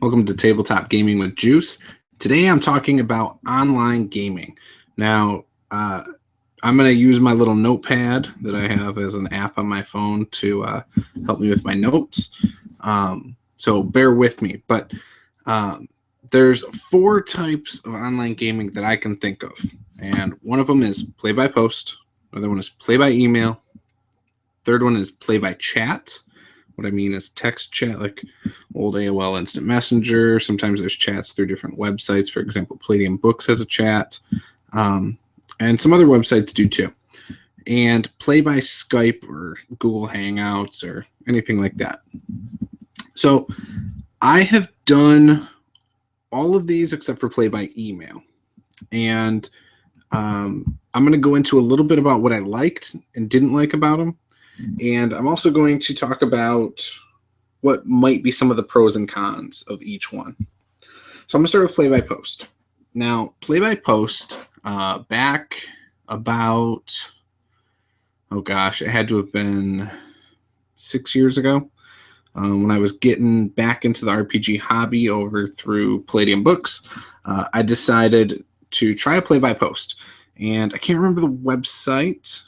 Welcome to Tabletop Gaming with Juice. Today I'm talking about online gaming. Now, I'm going to use my little notepad that I have as an app on my phone to help me with my notes. So bear with me. But there's 4 types of online gaming that I can think of. And one of them is play by post. Another one is play by email. Third one is play by chat. What I mean is text chat, like old AOL Instant Messenger. Sometimes there's chats through different websites. For example, Palladium Books has a chat. And some other websites do too. And play by Skype or Google Hangouts or anything like that. So I have done all of these except for play by email. And I'm going to go into a little bit about what I liked and didn't like about them. And I'm also going to talk about what might be some of the pros and cons of each one. So I'm going to start with play by post. Now, play by post, back about, it had to have been 6 years ago, when I was getting back into the RPG hobby over through Palladium Books, I decided to try a play by post. And I can't remember the website.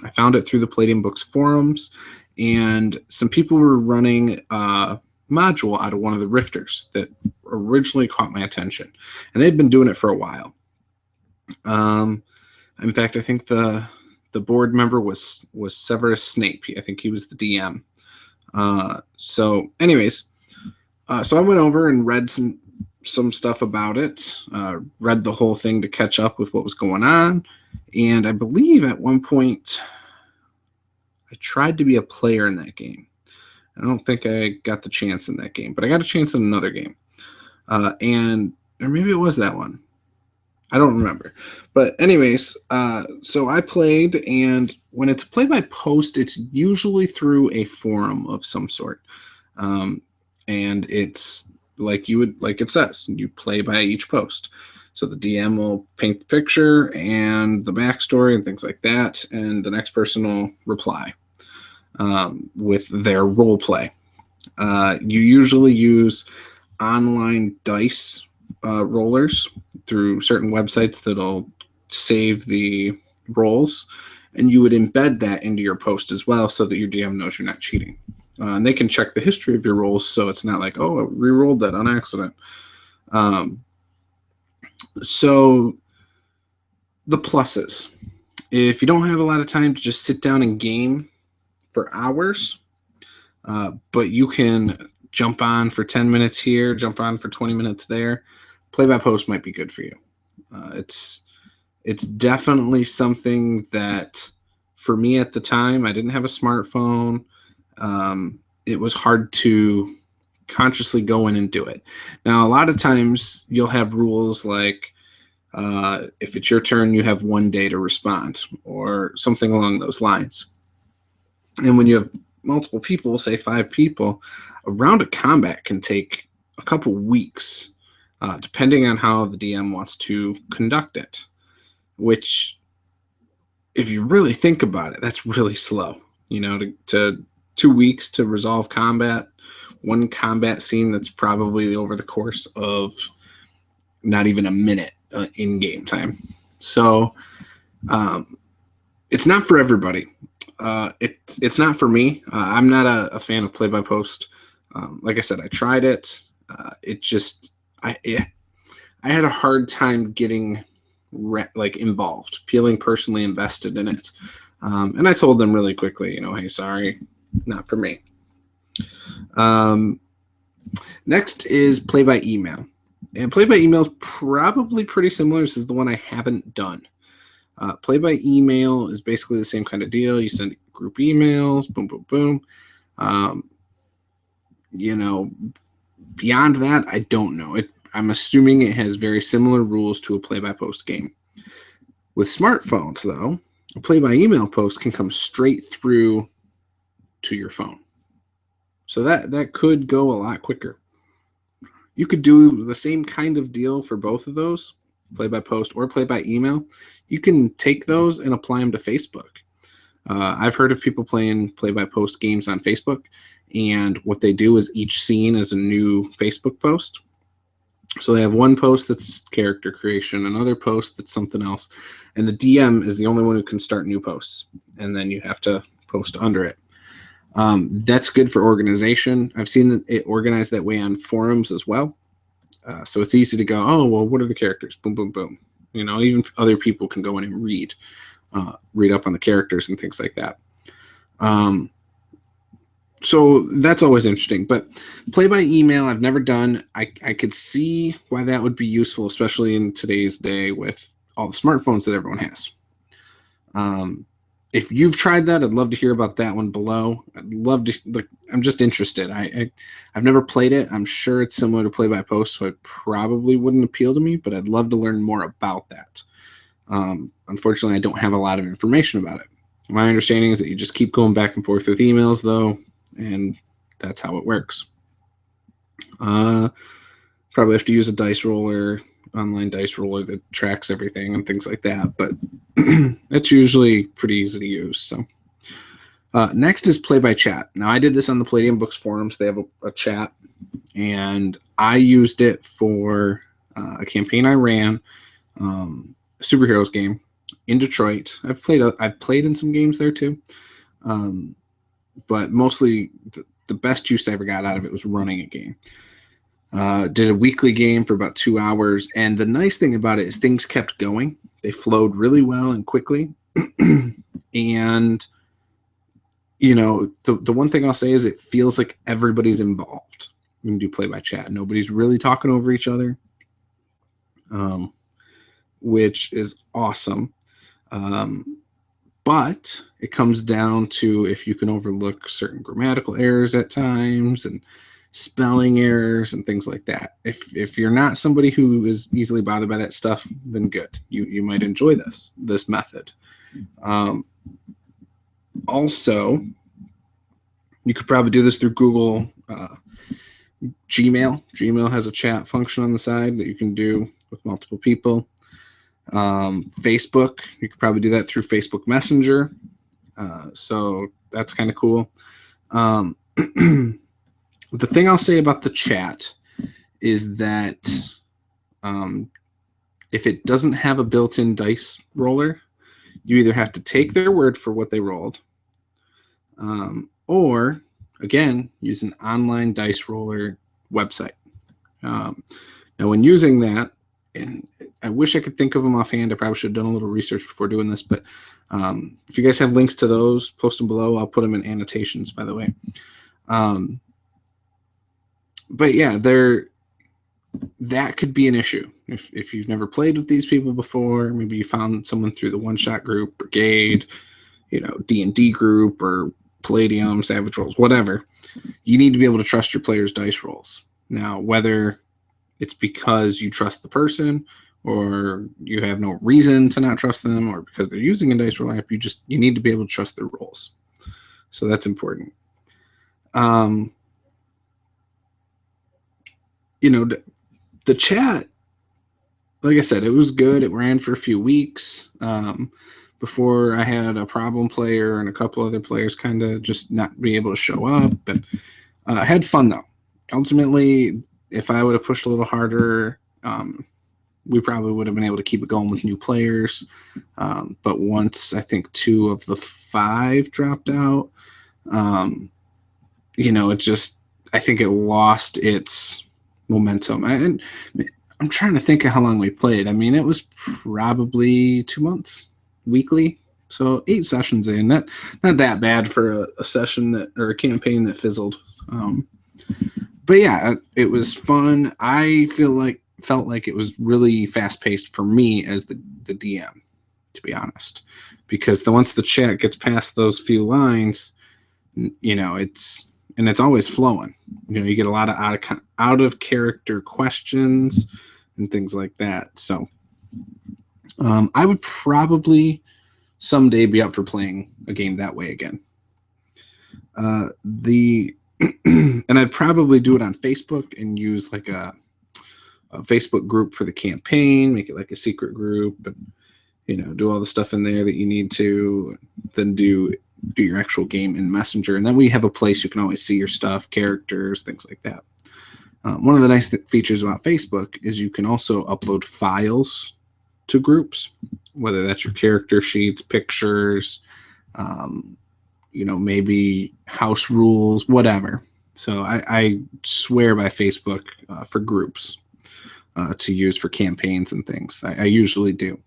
I found it through the Palladium Books forums, and some people were running a module out of one of the Rifters that originally caught my attention, and they'd been doing it for a while. In fact, I think the board member was Severus Snape. I think he was the DM. So I went over and read some stuff about it, read the whole thing to catch up with what was going on. And I believe at one point I tried to be a player in that game. I don't think I got the chance in that game, but I got a chance in another game. Or maybe it was that one. I don't remember. But anyways, so I played, and when it's play by post, it's usually through a forum of some sort. And it's like it says, you play by each post. So the DM will paint the picture and the backstory and things like that, and the next person will reply with their role play. You usually use online dice rollers through certain websites that'll save the rolls, and you would embed that into your post as well so that your DM knows you're not cheating. And they can check the history of your rolls, so it's not like, oh, I re-rolled that on accident. So the pluses. If you don't have a lot of time to just sit down and game for hours, but you can jump on for 10 minutes here, jump on for 20 minutes there, play by post might be good for you. It's definitely something that for me at the time, I didn't have a smartphone. It was hard to consciously go in and do it. Now, a lot of times you'll have rules like if it's your turn, you have 1 day to respond or something along those lines. And when you have multiple people, say 5 people, a round of combat can take a couple weeks, depending on how the DM wants to conduct it, which if you really think about it, that's really slow, to 2 weeks to resolve combat. One combat scene that's probably over the course of not even a minute in game time. So it's not for everybody. It's not for me. I'm not a fan of play by post. Like I said, I tried it. I had a hard time getting involved, feeling personally invested in it. And I told them really quickly, hey, sorry, not for me. Next is play by email. And play by email is probably pretty similar. This is the one I haven't done. Play by email is basically the same kind of deal. You send group emails, boom, boom, boom. Beyond that, I don't know. I'm assuming it has very similar rules to a play by post game. With smartphones, though, a play by email post can come straight through to your phone. So that could go a lot quicker. You could do the same kind of deal for both of those, play by post or play by email. You can take those and apply them to Facebook. I've heard of people playing play-by-post games on Facebook, and what they do is each scene is a new Facebook post. So they have one post that's character creation, another post that's something else, and the DM is the only one who can start new posts, and then you have to post under it. That's good for organization. I've seen it organized that way on forums as well. So it's easy to go, oh, well, what are the characters? Boom, boom, boom. You know, even other people can go in and read up on the characters and things like that. So that's always interesting. But play by email, I've never done. I could see why that would be useful, especially in today's day with all the smartphones that everyone has. If you've tried that, I'd love to hear about that one below. I'd love to. Look, I'm just interested. I've never played it. I'm sure it's similar to play by post, so it probably wouldn't appeal to me. But I'd love to learn more about that. Unfortunately, I don't have a lot of information about it. My understanding is that you just keep going back and forth with emails, though, and that's how it works. Probably have to use a dice roller, online dice roller that tracks everything and things like that, but it's usually pretty easy to use. So next is play by chat. Now, I did this on the Palladium Books forums. They have a chat, and I used it for a campaign I ran, superheroes game in Detroit. I've played in some games there too, but mostly the best use I ever got out of it was running a game. Did a weekly game for about 2 hours, and the nice thing about it is things kept going. They flowed really well and quickly. And you know, the one thing I'll say is it feels like everybody's involved when you do play by chat. Nobody's really talking over each other, which is awesome. But it comes down to if you can overlook certain grammatical errors at times and spelling errors and things like that. If you're not somebody who is easily bothered by that stuff, then good. You might enjoy this method. Also, you could probably do this through Google Gmail. Gmail has a chat function on the side that you can do with multiple people. Facebook, you could probably do that through Facebook Messenger. So that's kind of cool. The thing I'll say about the chat is that if it doesn't have a built-in dice roller, you either have to take their word for what they rolled, or, again, use an online dice roller website. Now, when using that, and I wish I could think of them offhand. I probably should have done a little research before doing this, but if you guys have links to those, post them below. I'll put them in annotations, by the way. But yeah, that could be an issue. If you've never played with these people before, maybe you found someone through the one-shot group, Brigade, you know, D&D group, or Palladium, Savage Rolls, whatever. You need to be able to trust your players' dice rolls. Now, whether it's because you trust the person or you have no reason to not trust them, or because they're using a dice roll app, you need to be able to trust their rolls. So that's important. You know, the chat, like I said, it was good. It ran for a few weeks before I had a problem player and a couple other players kind of just not be able to show up. But I had fun, though. Ultimately, if I would have pushed a little harder, we probably would have been able to keep it going with new players. But once I think 2 of the 5 dropped out, you know, I think it lost its momentum. And I'm trying to think of how long we played. I mean, it was probably 2 months weekly. So 8 sessions in, not that bad for a session or a campaign that fizzled. But yeah, it was fun. I felt like it was really fast paced for me as the DM, to be honest, because once the chat gets past those few lines, you know, it's always flowing. You know, you get a lot of out of character questions and things like that. So I would probably someday be up for playing a game that way again. And I'd probably do it on Facebook and use like a Facebook group for the campaign, make it like a secret group, do all the stuff in there that you need to, then do your actual game in Messenger. And then we have a place you can always see your stuff, characters, things like that. One of the nice features about Facebook is you can also upload files to groups, whether that's your character sheets, pictures, maybe house rules, whatever. So I swear by Facebook for groups to use for campaigns and things. I usually do.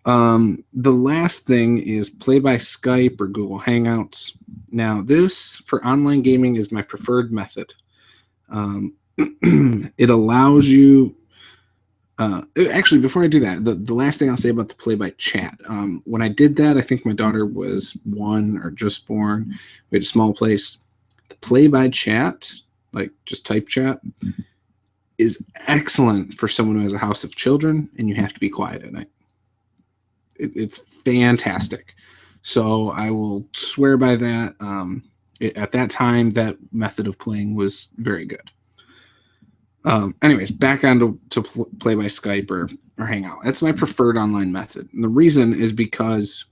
The last thing is play by Skype or Google Hangouts. Now, this for online gaming is my preferred method. It allows you. Actually, before I do that, the last thing I'll say about the play by chat. When I did that, I think my daughter was 1 or just born. We had a small place. The play by chat, like just type chat, is excellent for someone who has a house of children and you have to be quiet at night. It's fantastic. So I will swear by that. At that time, that method of playing was very good. Anyways, back on to play by Skype or Hangout. That's my preferred online method. And the reason is because,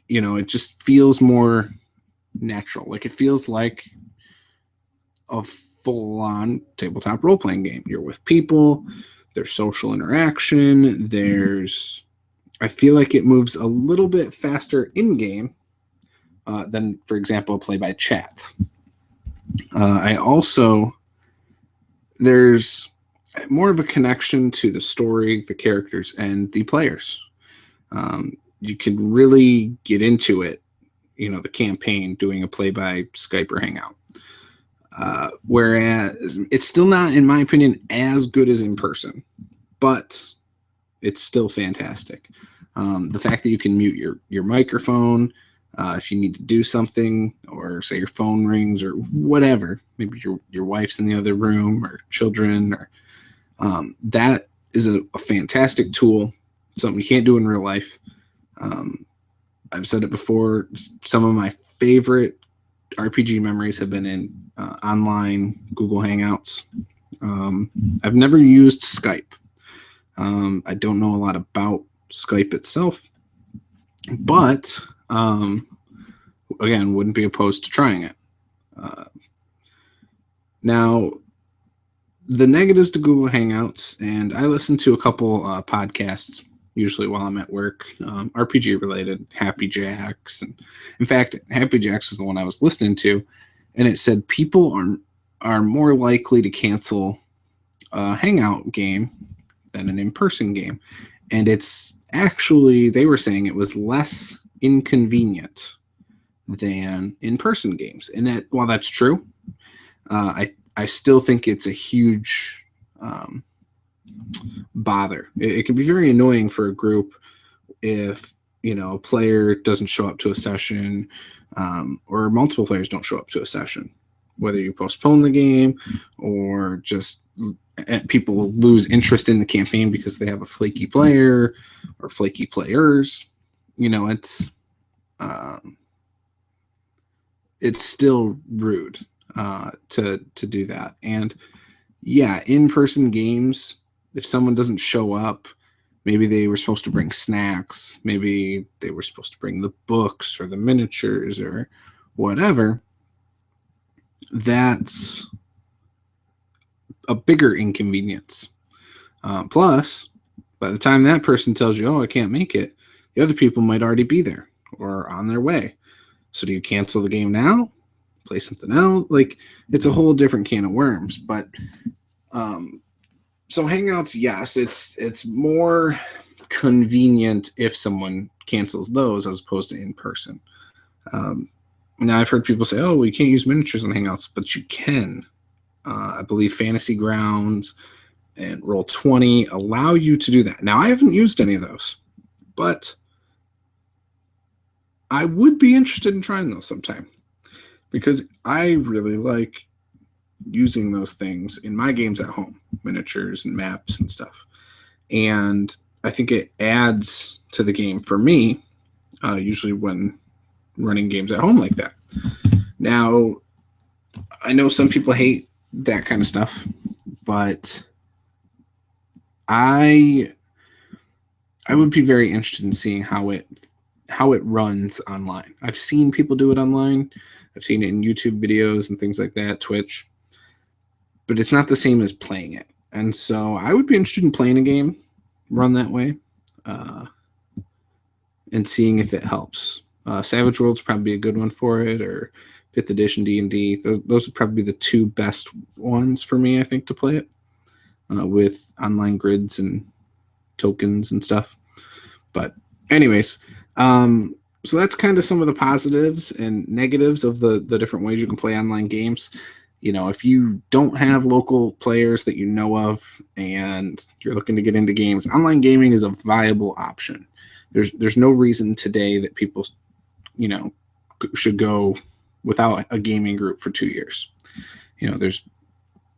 it just feels more natural. Like it feels like a full-on tabletop role-playing game. You're with people. There's social interaction. I feel like it moves a little bit faster in-game than, for example, play by chat. There's more of a connection to the story, the characters, and the players. You can really get into it, the campaign, doing a play by Skype or Hangout. Whereas it's still not, in my opinion, as good as in person, but it's still fantastic. The fact that you can mute your microphone if you need to do something, or say your phone rings or whatever, maybe your wife's in the other room or children, or that is a fantastic tool, something you can't do in real life. I've said it before, some of my favorite RPG memories have been in online Google Hangouts. I've never used Skype. I don't know a lot about Skype itself, but again, wouldn't be opposed to trying it. Now, the negatives to Google Hangouts, and I listen to a couple podcasts usually while I'm at work, RPG related, Happy Jacks. And in fact, Happy Jacks was the one I was listening to, and it said people are more likely to cancel a Hangout game than an in-person game. And it's actually, they were saying it was less inconvenient than in-person games. And that, while that's true, I still think it's a huge bother. It can be very annoying for a group if, a player doesn't show up to a session, or multiple players don't show up to a session, whether you postpone the game or just people lose interest in the campaign because they have a flaky player or flaky players. It's still rude to do that. And yeah, in-person games, if someone doesn't show up, maybe they were supposed to bring snacks, maybe they were supposed to bring the books or the miniatures or whatever, that's a bigger inconvenience. Plus, by the time that person tells you, I can't make it, the other people might already be there or on their way. So do you cancel the game now? Play something else? Like, it's a whole different can of worms. But so Hangouts, yes, it's more convenient if someone cancels those as opposed to in person. Now, I've heard people say, we can't use miniatures on Hangouts, but you can. I believe Fantasy Grounds and Roll20 allow you to do that. Now, I haven't used any of those, but I would be interested in trying those sometime, because I really like using those things in my games at home, miniatures and maps and stuff. And I think it adds to the game for me, usually when running games at home like that. Now, I know some people hate that kind of stuff, but I I would be very interested in seeing how it runs online. I've seen people do it online. I've seen it in YouTube videos and things like that, Twitch, but it's not the same as playing it. And so I would be interested in playing a game run that way, and seeing if it helps. Savage World's probably a good one for it, or 5th edition D&D. Those would probably be the two best ones for me, I think, to play it with online grids and tokens and stuff. But anyways, so that's kind of some of the positives and negatives of the different ways you can play online games. You know, if you don't have local players that you know of and you're looking to get into games, online gaming is a viable option. There's no reason today that people, you know, should go without a gaming group for 2 years. You know, there's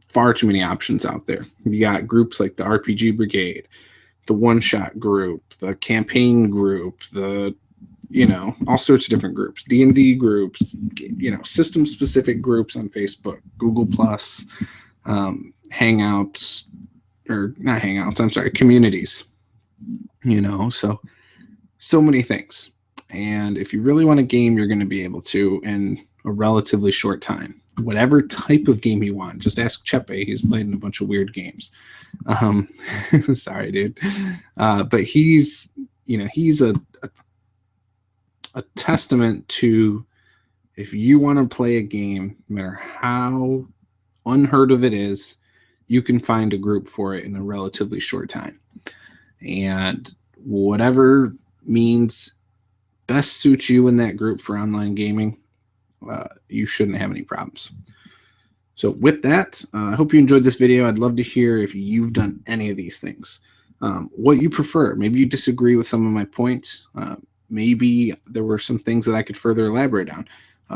far too many options out there. You got groups like the RPG Brigade, the one-shot group, the campaign group, the, you know, all sorts of different groups, D&D groups, you know, system-specific groups on Facebook, Google+, Hangouts, or not Hangouts, I'm sorry, communities, you know, so many things. And if you really want a game, you're going to be able to in a relatively short time. Whatever type of game you want, just ask Chepe. He's played in a bunch of weird games. Sorry, dude. But he's, you know, he's a testament to, if you want to play a game, no matter how unheard of it is, you can find a group for it in a relatively short time. And whatever means best suits you in that group for online gaming, you shouldn't have any problems. So with that, I hope you enjoyed this video. I'd love to hear if you've done any of these things, what you prefer. Maybe you disagree with some of my points. Maybe there were some things that I could further elaborate on.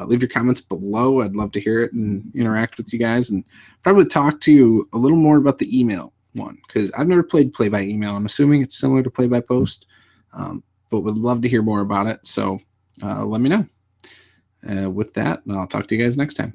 Leave your comments below. I'd love to hear it and interact with you guys, and probably talk to you a little more about the email one, because I've never played play by email. I'm assuming it's similar to play by post, but would love to hear more about it. So let me know. With that, I'll talk to you guys next time.